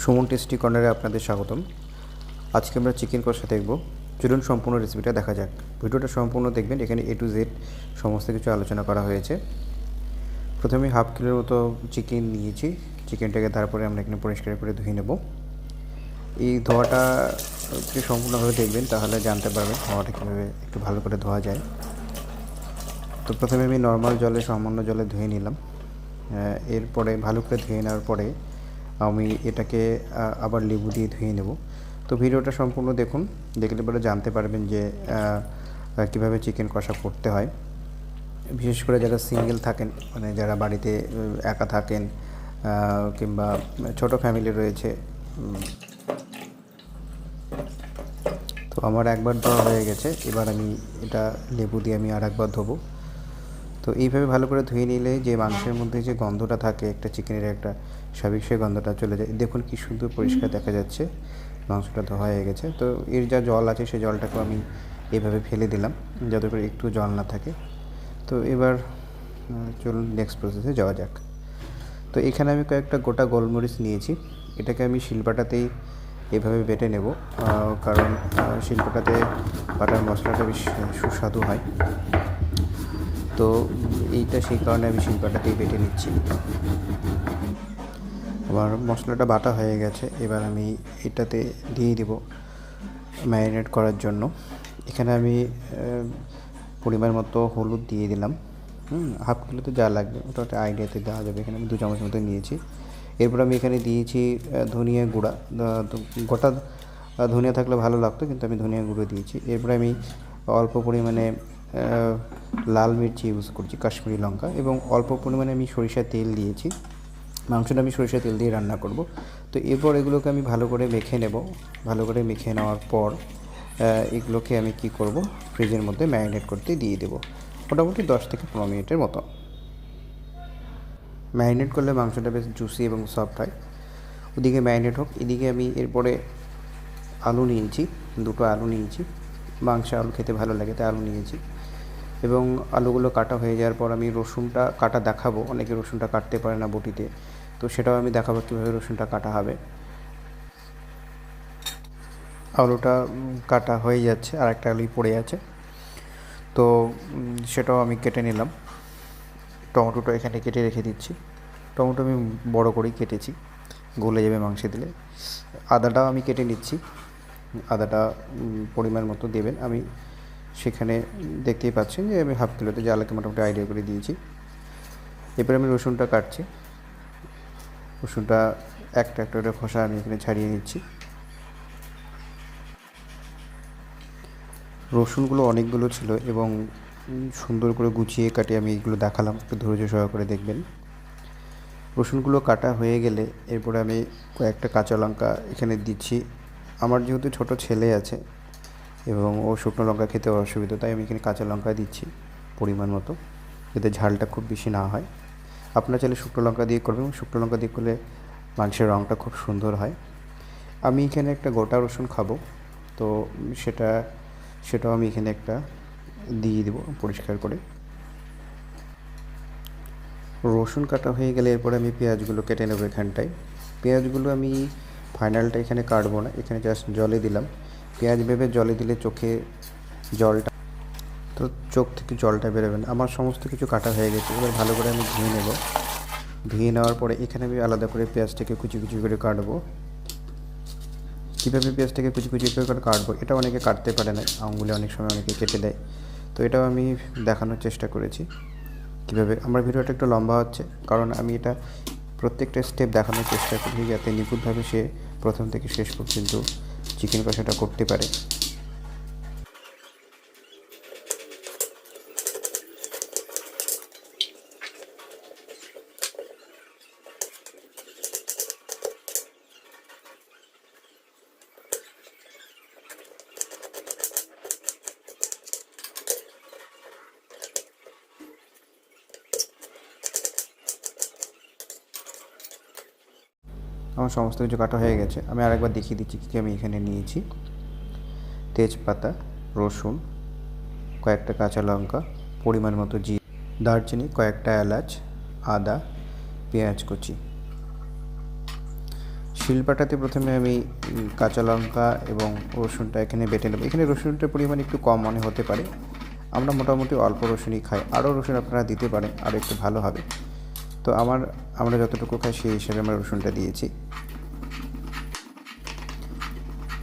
Suman tasty কর্নারে আপনাদের স্বাগতম। আজকে আমরা চিকেন কষা দেখব। চলুন সম্পূর্ণ রেসিপিটা দেখা যাক। ভিডিওটা সম্পূর্ণ দেখবেন, এখানে A to Z সমস্ত কিছু আলোচনা করা হয়েছে। প্রথমে হাফ কিলোর মতো চিকেন নিয়েছি। চিকেনটাকে তারপরে আমরা এখানে পরিষ্কার করে ধুয়ে নেব। এই ধোয়াটা সম্পূর্ণভাবে দেখবেন, তাহলে জানতে পারবেন ধোয়াটা কীভাবে একটু ভালো করে ধোয়া যায়। তো প্রথমে আমি নর্মাল জলে, সামান্য জলে ধুয়ে নিলাম। এরপরে ভালো করে ধুয়ে নেওয়ার পরে আমি এটাকে আবার লেবু দিয়ে ধুয়ে নেব। তো ভিডিওটা সম্পূর্ণ দেখুন, দেখলে পরে জানতে পারবেন যে কীভাবে চিকেন কষা করতে হয়। বিশেষ করে যারা সিঙ্গেল থাকেন, মানে যারা বাড়িতে একা থাকেন কিংবা ছোট ফ্যামিলি রয়েছে। তো আমার একবার ধোয়া হয়ে গেছে, এবার আমি এটা লেবু দিয়ে আমি আর একবার ধোবো। তো এইভাবে ভালো করে ধুয়ে নিলে যে মাংসের মধ্যে যে গন্ধটা থাকে, একটা চিকেনের একটা স্বাভাবিক সেই গন্ধটা চলে যায়। দেখুন কি সুন্দর পরিষ্কার দেখা যাচ্ছে, মাংসটা ধোয়া হয়ে গেছে। তো এর যা জল আছে সেই জলটাকেও আমি এইভাবে ফেলে দিলাম, যাতে করে একটু জল না থাকে। তো এবার চলুন নেক্সট প্রসেসে যাওয়া যাক। তো এখানে আমি কয়েকটা গোটা গোলমরিচ নিয়েছি, এটাকে আমি শিলপাটাতেই এভাবে বেটে নেব, কারণ শিলপাটাতে বাটার মশলাটা বেশ সুস্বাদু হয়। তো এইটা সেই কারণে আমি শিলপাটাতেই বেটে নিচ্ছি। আমার মশলাটা বাটা হয়ে গেছে, এবার আমি এটাতে দিয়ে দেব ম্যারিনেট করার জন্য। এখানে আমি পরিমাণ মতো হলুদ দিয়ে দিলাম। হাফ কিলোতে যা লাগবে ওটা একটা আইডিয়াতে দেওয়া যাবে। এখানে আমি 2 চামচ মতো নিয়েছি। এরপর আমি এখানে দিয়েছি ধনিয়া গুঁড়া। গোটা ধনিয়া থাকলে ভালো লাগতো, কিন্তু আমি ধনিয়া গুঁড়ো দিয়েছি। এরপরে আমি অল্প পরিমাণে লাল মির্চি ইউজ করছি, কাশ্মীরি লঙ্কা, এবং অল্প পরিমাণে আমি সরিষার তেল দিয়েছি। মাংসটা আমি সরিষার তেল দিয়ে রান্না করব। তো এরপর এগুলোকে আমি ভালো করে মেখে নেব। ভালো করে মেখে নেওয়ার পর এগুলোকে আমি কি করব, ফ্রিজের মধ্যে ম্যারিনেট করতে দিয়ে দেব, মোটামুটি 10 থেকে 15 মিনিটের মতো। ম্যারিনেট করলে মাংসটা বেশ জুসি এবং সফট হয়। ওদিকে ম্যারিনেট হোক, এদিকে আমি এরপরে আলু নিয়েছি, 2টো আলু নিয়েছি। মাংসে আলু খেতে ভালো লাগে, তাই আলু নিয়েছি। এবং আলুগুলো কাটা হয়ে যাওয়ার পর আমি রসুনটা কাটা দেখাবো। অনেকে রসুনটা কাটতে পারে না বটিতে, তো সেটাও আমি দেখাবো কীভাবে রসুনটা কাটা হবে। আলুটা কাটা হয়ে যাচ্ছে, আর একটা আলুই পড়ে আছে, তো সেটাও আমি কেটে নিলাম। টমেটোটা এখানে কেটে রেখে দিচ্ছি। টমেটো আমি বড় করেই কেটেছি, গলে যাবে মাংসে দিলে। আদাটাও আমি কেটে নিচ্ছি। আদাটা পরিমাণ মতো দেবেন। আমি সেখানে দেখতেই পাচ্ছেন যে আমি হাফ কিলোতে জালাকে মোটামুটি আইডিয়া করে দিয়েছি। এরপরে আমি রসুনটা কাটছি। রসুনটা একটা একটা করে খোসা আমি এখানে ছাড়িয়ে নিচ্ছি। রসুনগুলো অনেকগুলো ছিল এবং সুন্দর করে গুছিয়ে কাটিয়ে আমি এগুলো দেখালাম, একটু ধৈর্য সহকারে দেখবেন। রসুনগুলো কাটা হয়ে গেলে এরপরে আমি কয়েকটা কাঁচা লঙ্কা এখানে দিচ্ছি। আমার যেহেতু ছোট ছেলে আছে এবং ও শুকনো লঙ্কা খেতে অসুবিধা, তাই আমি এখানে কাঁচা লঙ্কা দিচ্ছি পরিমাণ মতো, যাতে ঝালটা খুব বেশি না হয়। আপনারা চাইলে শুকনো লঙ্কা দিয়ে করবেন, শুকনো লঙ্কা দিয়ে করলে মাংসের রঙটা খুব সুন্দর হয়। আমি এখানে একটা গোটা রসুন খাবো, তো সেটাও আমি এখানে একটা দিয়ে দেবো পরিষ্কার করে। রসুন কাটা হয়ে গেলে এরপরে আমি পেঁয়াজগুলো কেটে নেবো এখানটায়। পেঁয়াজগুলো আমি ফাইনালটা এখানে কাটবো না, এখানে জাস্ট জলে দিলাম। পেঁয়াজ ভেবে জলে দিলে চোখে জলটা, তো চোখ থেকে জলটা বেরোবে না। আমার সমস্ত কিছু কাটা হয়ে গেছে, এবার ভালো করে আমি ধুয়ে নেব। ধুয়ে নেওয়ার পরে এখানে আমি আলাদা করে পেঁয়াজটাকে কুচি কুচি করে কাটবো। কীভাবে পেঁয়াজটাকে কুচি কুচি করে কাটবো, এটা অনেকে কাটতে পারে না, আঙুলে অনেক সময় অনেকে কেটে দেয়। তো এটাও আমি দেখানোর চেষ্টা করেছি কীভাবে। আমার ভিডিওটা একটু লম্বা হচ্ছে, কারণ আমি এটা প্রত্যেকটা স্টেপ দেখানোর চেষ্টা করি, যাতে নিখুঁতভাবে সে প্রথম থেকে শেষ পর্যন্ত চিকেন কষাটা করতে পারে। আমার সমস্ত কিছু কাটা হয়ে গেছে, আমি আরেকবার দেখিয়ে দিচ্ছি কী আমি এখানে নিয়েছি। তেজপাতা, রসুন, কয়েকটা কাঁচা লঙ্কা, পরিমাণ মতো জিরে, দারচিনি, কয়েকটা এলাচ, আদা, পেঁয়াজ কুচি, শিলপাটাতে প্রথমে আমি কাঁচা লঙ্কা এবং রসুনটা এখানে বেটে নেব। এখানে রসুনটার পরিমাণ একটু কম মনে হতে পারে, আমরা মোটামুটি অল্প রসুনই খাই, আরও রসুন আপনারা দিতে পারেন, আরও একটু ভালো হবে। তো আমরা যতটুকু খাই সেই হিসাবে আমরা রসুনটা দিয়েছি।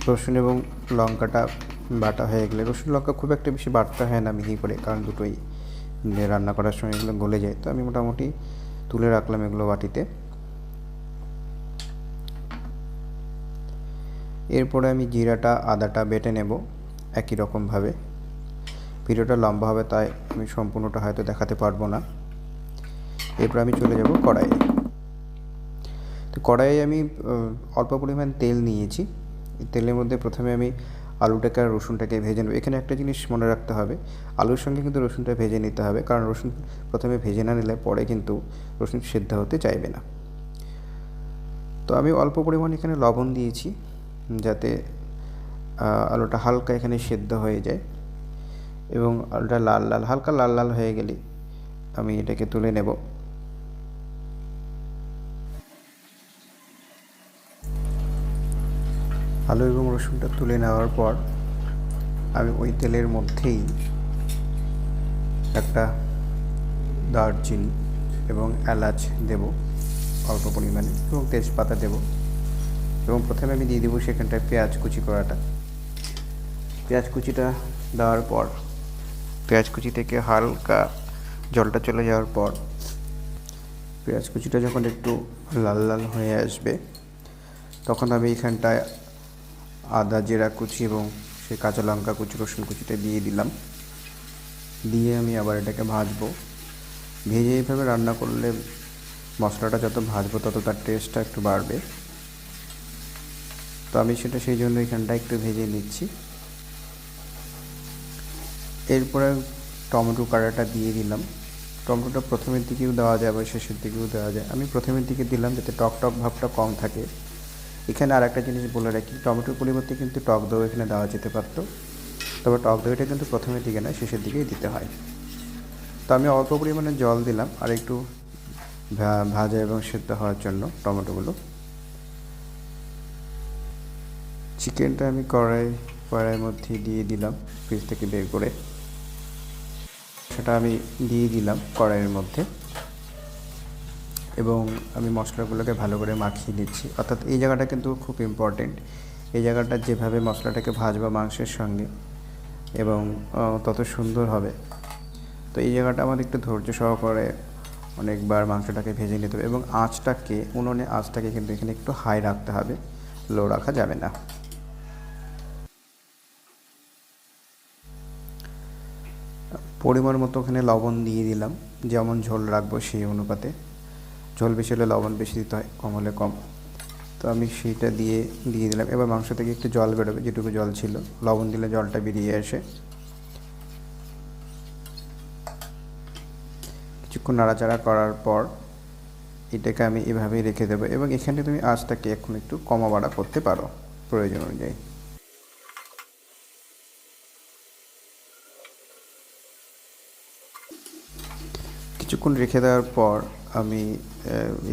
রসুন এবং লঙ্কাটা বাটা হয়ে গেলে, রসুন লঙ্কা খুব একটা বেশি বাটতে হয় না মিহি করে, কারণ দুটোই রান্না করার সময় এগুলো গলে যায়। তো আমি মোটামুটি তুলে রাখলাম এগুলো বাটিতে। এরপরে আমি জিরাটা আদাটা বেটে নেব একই রকমভাবে। ভিডিওটা লম্বা হবে তাই আমি সম্পূর্ণটা হয়তো দেখাতে পারবো না। এরপর আমি চলে যাব কড়াইয়ে। তো কড়াইয়ে আমি অল্প পরিমাণ তেল নিয়েছি। তেলের মধ্যে প্রথমে আমি আলুটাকে আর রসুনটাকে ভেজে নেব। এখানে একটা জিনিস মনে রাখতে হবে, আলুর সঙ্গে কিন্তু রসুনটা ভেজে নিতে হবে, কারণ রসুন প্রথমে ভেজে না নিলে পরে কিন্তু রসুন সেদ্ধ হতে চাইবে না। তো আমি অল্প পরিমাণ এখানে লবণ দিয়েছি যাতে আলুটা হালকা এখানে সেদ্ধ হয়ে যায়, এবং আলুটা হালকা লাল লাল হয়ে গেলে আমি এটাকে তুলে নেব। আলু এবং রসুনটা তুলে নেওয়ার পর আমি ওই তেলের মধ্যেই একটা দারচিনি এবং এলাচ দেব অল্প পরিমাণে, এবং তেজপাতা দেব, এবং প্রথমে আমি দিয়ে দেবো সেখানটায় পেঁয়াজ কুচি করাটা। পেঁয়াজ কুচিটা দেওয়ার পর পেঁয়াজ কুচি থেকে হালকা জলটা চলে যাওয়ার পর পেঁয়াজ কুচিটা যখন একটু লাল লাল হয়ে আসবে তখন আমি এখানটায় আদা জিরা কুচি এবং সেই কাঁচা লঙ্কা কুচি রসুন কুচিটা দিয়ে দিলাম। দিয়ে আমি আবার এটাকে ভাজবো। ভেজে এইভাবে রান্না করলে মশলাটা যত ভাজবো তত তার টেস্টটা একটু বাড়বে। তো আমি সেটা সেই জন্য এখানটা একটু ভেজে নিচ্ছি। এরপরে টমেটো কাটাটা দিয়ে দিলাম। টমেটোটা প্রথমের দিকেও দেওয়া যায় আবার শেষের দিকেও দেওয়া যায়, আমি প্রথমের দিকে দিলাম যাতে টক টক ভাবটা কম থাকে। এখানে আর একটা জিনিস বলে রাখি, টমেটোর পরিবর্তে কিন্তু টক দই এখানে দেওয়া যেতে পারতো, তবে টক দইটা কিন্তু প্রথমের দিকে না, শেষের দিকেই দিতে হয়। তো আমি অল্প পরিমাণে জল দিলাম আর একটু ভাজা এবং সেদ্ধ হওয়ার জন্য টমেটোগুলো। চিকেনটা আমি কড়াইয়ের মধ্যে দিয়ে দিলাম ফ্রিজ থেকে বের করে, সেটা আমি দিয়ে দিলাম কড়াইয়ের মধ্যে, এবং আমি মশলাগুলোকে ভালো করে মাখিয়ে নিচ্ছি। অর্থাৎ এই জায়গাটা কিন্তু খুব ইম্পর্টেন্ট, এই জায়গাটা যেভাবে মশলাটাকে ভাজবা মাংসের সঙ্গে এবং তত সুন্দর হবে। তো এই জায়গাটা আমাদের একটু ধৈর্য সহকারে অনেকবার মাংসটাকে ভেজে নিতে হবে, এবং উনুনে আঁচটাকে কিন্তু এখানে একটু হাই রাখতে হবে, লো রাখা যাবে না। পরিমাণ মতো ওখানে লবণ দিয়ে দিলাম, যেমন ঝোল রাখবো সেই অনুপাতে। ঝোল বেশি হলে লবণ বেশি দিতে হয়, কম হলে কম। তো আমি সেইটা দিয়ে দিলাম। এবার মাংস থেকে একটু জল বেরোবে, যেটুকু জল ছিল লবণ দিলে জলটা বেরিয়ে আসে। কিছুক্ষণ নাড়াচাড়া করার পর এটাকে আমি এভাবেই রেখে দেবো, এবং এখানে তুমি আঁচটাকে এখন একটু কমা বাড়া করতে পারো প্রয়োজন অনুযায়ী। কিছুক্ষণ রেখে দেওয়ার পর আমি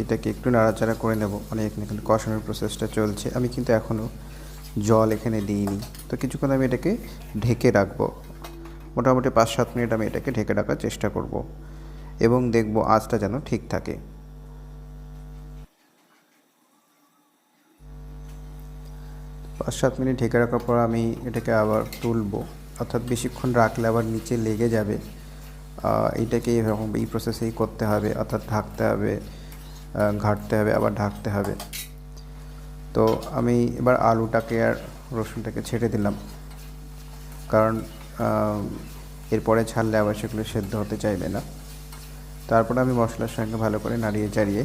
এটাকে একটু নাড়াচাড়া করে নেব, মানে এখানে কষানোর প্রসেসটা চলছে। আমি কিন্তু এখনও জল এখানে দিইনি। তো কিছুক্ষণ আমি এটাকে ঢেকে রাখবো, মোটামুটি 5-7 মিনিট আমি এটাকে ঢেকে রাখার চেষ্টা করব, এবং দেখব আঁচটা যেন ঠিক থাকে। 5-7 মিনিট ঢেকে রাখার পর আমি এটাকে আবার তুলব, অর্থাৎ বেশিক্ষণ রাখলে আবার নিচে লেগে যাবে। এইটাকে এরকম এই প্রসেসেই করতে হবে, অর্থাৎ ঢাকতে হবে, ঘাঁটতে হবে, আবার ঢাকতে হবে। তো আমি এবার আলুটাকে আর রসুনটাকে ছেড়ে দিলাম, কারণ এরপরে ছাড়লে আবার সেগুলো সেদ্ধ হতে চাইবে না। তারপরে আমি মশলার সঙ্গে ভালো করে নাড়িয়ে চাড়িয়ে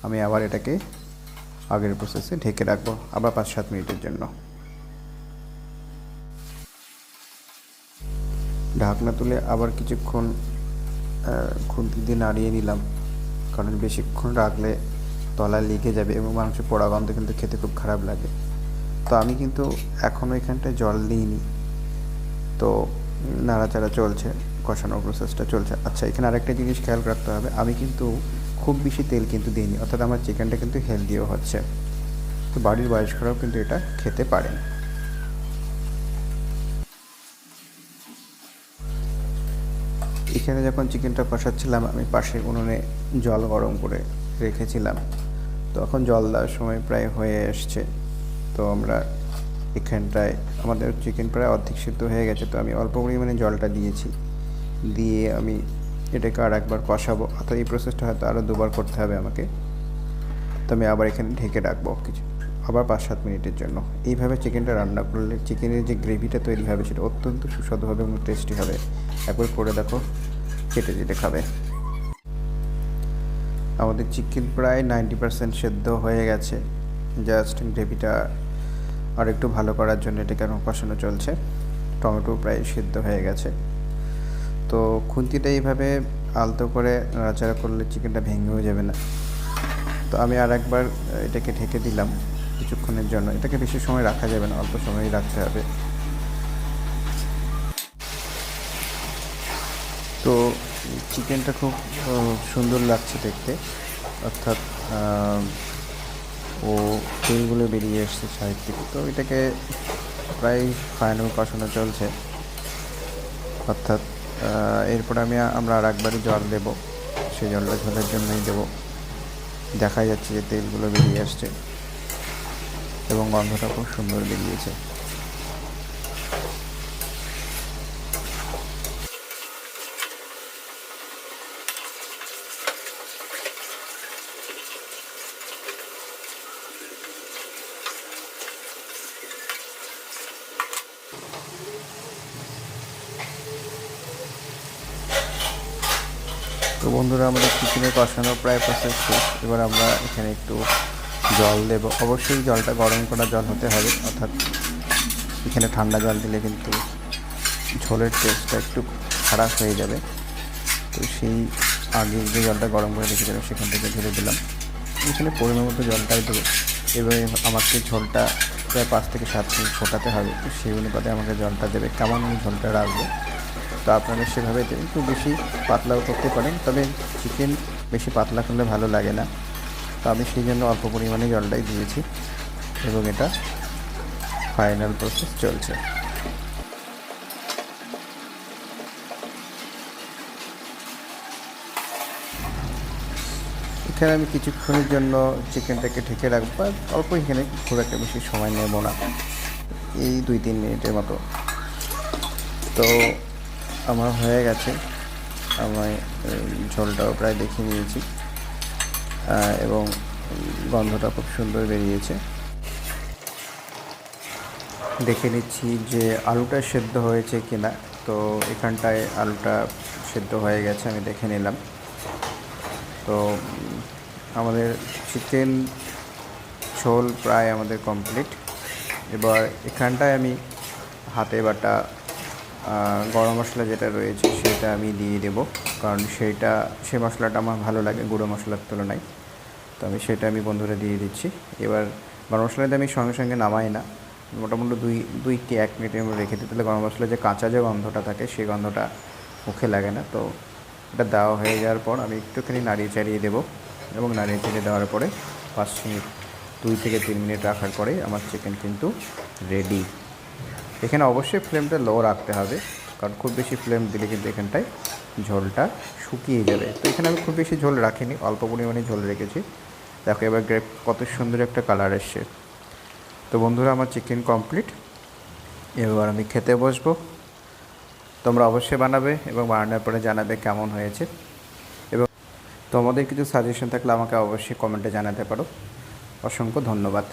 আমি আবার এটাকে আগের প্রসেসে ঢেকে রাখবো আবার 5-7 মিনিটের জন্য। ঢাকনা তুলে আবার কিছুক্ষণ খুন্তি দিয়ে নাড়িয়ে নিলাম, কারণ বেশিক্ষণ রাখলে তলায় লেগে যাবে এবং মাংস পোড়া গন্ধ কিন্তু খেতে খুব খারাপ লাগে। তো আমি কিন্তু এখনও এখানটায় জল দিইনি, তো নাড়াচাড়া চলছে, কষানোর প্রসেসটা চলছে। আচ্ছা, এখানে আরেকটা জিনিস খেয়াল রাখতে হবে, আমি কিন্তু খুব বেশি তেল কিন্তু দিইনি, অর্থাৎ আমার চিকেনটা কিন্তু হেলদিও হচ্ছে। তো বাড়ির বয়স্করাও কিন্তু এটা খেতে পারেন। এখানে যখন চিকেনটা কষাচ্ছিলাম আমি পাশে উনুনে জল গরম করে রেখেছিলাম। তখন জল দেওয়ার সময় প্রায় হয়ে এসছে। তো আমরা এখানটায় আমাদের চিকেন প্রায় অর্ধেক সিদ্ধ হয়ে গেছে, তো আমি অল্প পরিমাণে জলটা দিয়েছি। দিয়ে আমি এটাকে আর একবার কষাবো, অর্থাৎ এই প্রসেসটা হয়তো আরও দুবার করতে হবে আমাকে। তো আমি আবার এখানে ঢেকে রাখবো আবার 5-7 মিনিটের জন্য। এইভাবে চিকেনটা রান্না করলে চিকেনের যে গ্রেভিটা তৈরি হবে সেটা অত্যন্ত সুস্বাদু হবে এবং টেস্টি হবে। একবার করে দেখো, কেটে যেতে খাবে। আমাদের চিকেন প্রায় 90% সেদ্ধ হয়ে গেছে। জাস্ট গ্রেভিটা আর একটু ভালো করার জন্য এটাকে এখন কষানো চলছে। টমেটো প্রায় সেদ্ধ হয়ে গেছে। তো খুন্তিটা এইভাবে আলতো করে নাড়াচাড়া করলে চিকেনটা ভেঙেও যাবে না। তো আমি আর একবার এটাকে ঢেকে দিলাম কিছুক্ষণের জন্য। এটাকে বেশি সময় রাখা যাবে না, অল্প সময়ই রাখতে হবে। তো চিকেনটা খুব সুন্দর লাগছে দেখতে, অর্থাৎ ও তেলগুলো বেরিয়ে এসছে সাইড থেকে। তো এটাকে প্রায় ফাইনাল কষানো চলছে, অর্থাৎ এরপর আমরা আর একবারই জল দেবো। সেই জলটা ঝোলের জন্যই দেবো। দেখা যাচ্ছে যে তেলগুলো বেরিয়ে আসছে এবং গন্ধটা খুব সুন্দর বেরিয়েছে। তো বন্ধুরা, আমাদের চিকেনের কষানো প্রায় প্রসেস শেষ। এবার আমরা এখানে একটু জল দেব। অবশ্যই জলটা গরম করা জল হতে হবে, অর্থাৎ এখানে ঠান্ডা জল দিলে কিন্তু ঝোলের টেস্টটা একটু খারাপ হয়ে যাবে। তো সেই আগে যে জলটা গরম করে রেখেছিলাম সেখান থেকে ঢেলে দিলাম। এখানে পরিমাণ মতো জলটাই দেবো। এবারে আমাকে ঝোলটা প্রায় 5 থেকে 7 মিনিট ফোটাতে হবে। তো সেই অনুপাতে আমাকে জলটা দেবে, কেমন আমি ঝোলটা রাখবো। তো আপনারা সেভাবে দেবেন। একটু বেশি পাতলাও করতে পারেন, তবে চিকেন বেশি পাতলা করলে ভালো লাগে না। তো আমি সেই জন্য অল্প পরিমাণে জলটাই দিয়েছি এবং এটা ফাইনাল প্রসেস চলছে। এখানে আমি কিছুক্ষণের জন্য চিকেনটাকে ঢেকে রাখবো, অল্প, এখানে খুব একটা বেশি সময় নেব না, এই 2-3 মিনিটের মতো। তো আমার হয়ে গেছে। আমি ঝোলটাও প্রায় দেখে নিয়েছি এবং গন্ধটা খুব সুন্দর বেরিয়েছে। দেখে নিচ্ছি যে আলুটা সেদ্ধ হয়েছে কিনা। তো এখানটায় আলুটা সেদ্ধ হয়ে গেছে, আমি দেখে নিলাম। তো আমাদের চিকেন ঝোল প্রায় আমাদের কমপ্লিট। এবার এখানটায় আমি হাতে বাটা গরম মশলা যেটা রয়েছে সেটা আমি দিয়ে দেবো, কারণ সেই মশলাটা আমার ভালো লাগে গুঁড়ো মশলার তুলনায়। তো সেটা আমি বন্ধুরা দিয়ে দিচ্ছি। এবার গরম মশলাটা আমি সঙ্গে সঙ্গে নামাই না, মোটামুটি 1 মিনিটের মধ্যে রেখে দিই, তাহলে গরম মশলার যে কাঁচা যে গন্ধটা থাকে সেই গন্ধটা মুখে লাগে না। তো এটা দেওয়া হয়ে যাওয়ার পর আমি একটুখানি নাড়িয়ে চাড়িয়ে দেবো এবং নাড়িয়ে চাড়িয়ে দেওয়ার পরে 5 মিনিট 2 থেকে 3 মিনিট রাখার পরে আমার চিকেন কিন্তু রেডি। এখানে অবশ্যই ফ্লেমটা লো রাখতে হবে, কারণ খুব বেশি ফ্লেম দিলে কিন্তু এখানটায় ঝোলটা শুকিয়ে যাবে। তো এখানে আমি খুব বেশি ঝোল রাখিনি, অল্প পরিমাণে ঝোল রেখেছি। দেখো এবার কত সুন্দর একটা কালার এসছে। তো বন্ধুরা, আমার চিকেন কমপ্লিট। এবার আমি খেতে বসবো। তোমরা অবশ্যই বানাবে এবং বানানোর পরে জানাবে কেমন হয়েছে। এবং তোমাদের কিছু সাজেশন থাকলে আমাকে অবশ্যই কমেন্টে জানাতে পারো। অসংখ্য ধন্যবাদ।